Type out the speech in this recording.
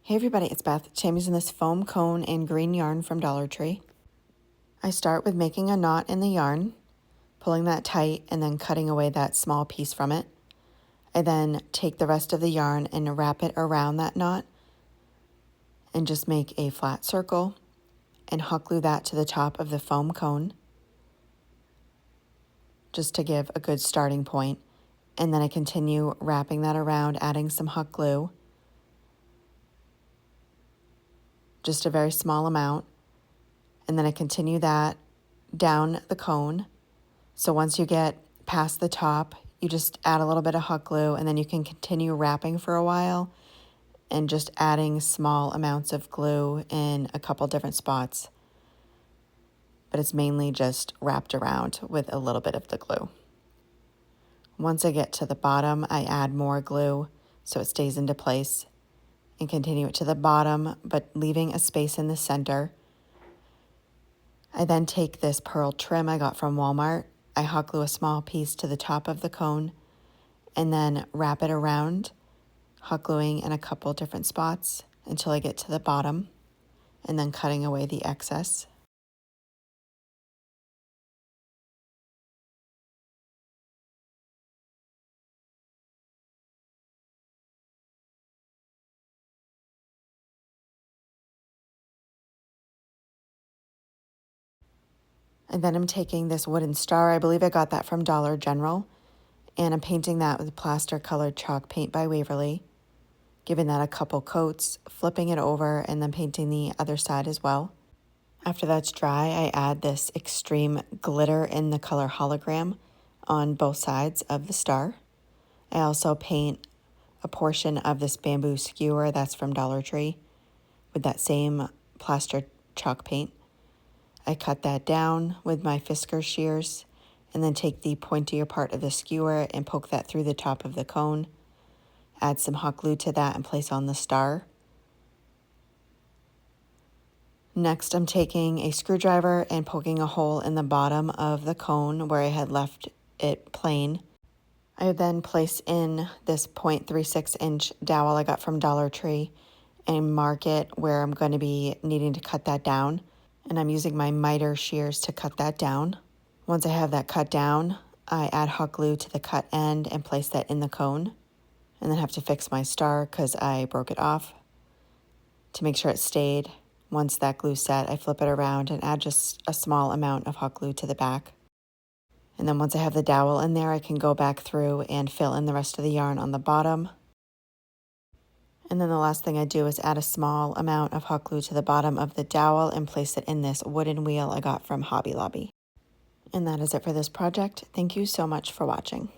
Hey everybody, it's Beth. Today I'm using this foam cone and green yarn from Dollar Tree. I start with making a knot in the yarn, pulling that tight and then cutting away that small piece from it. I then take the rest of the yarn and wrap it around that knot and just make a flat circle and hot glue that to the top of the foam cone just to give a good starting point. And then I continue wrapping that around, adding some hot glue, just a very small amount. And then I continue that down the cone. So once you get past the top, you just add a little bit of hot glue and then you can continue wrapping for a while and just adding small amounts of glue in a couple different spots. But it's mainly just wrapped around with a little bit of the glue. Once I get to the bottom, I add more glue so it stays into place and continue it to the bottom, but leaving a space in the center. I then take this pearl trim I got from Walmart. I hot glue a small piece to the top of the cone and then wrap it around, hot gluing in a couple different spots until I get to the bottom and then cutting away the excess. And then I'm taking this wooden star, I believe I got that from Dollar General, and I'm painting that with plaster colored chalk paint by Waverly, giving that a couple coats, flipping it over, and then painting the other side as well. After that's dry, I add this extreme glitter in the color hologram on both sides of the star. I also paint a portion of this bamboo skewer that's from Dollar Tree with that same plaster chalk paint. I cut that down with my Fisker shears and then take the pointier part of the skewer and poke that through the top of the cone. Add some hot glue to that and place on the star. Next, I'm taking a screwdriver and poking a hole in the bottom of the cone where I had left it plain. I then place in this 0.36 inch dowel I got from Dollar Tree and mark it where I'm going to be needing to cut that down. And I'm using my miter shears to cut that down. Once I have that cut down, I add hot glue to the cut end and place that in the cone. And then have to fix my star because I broke it off. To make sure it stayed, once that glue's set, I flip it around and add just a small amount of hot glue to the back. And then once I have the dowel in there, I can go back through and fill in the rest of the yarn on the bottom. And then the last thing I do is add a small amount of hot glue to the bottom of the dowel and place it in this wooden wheel I got from Hobby Lobby. And that is it for this project. Thank you so much for watching.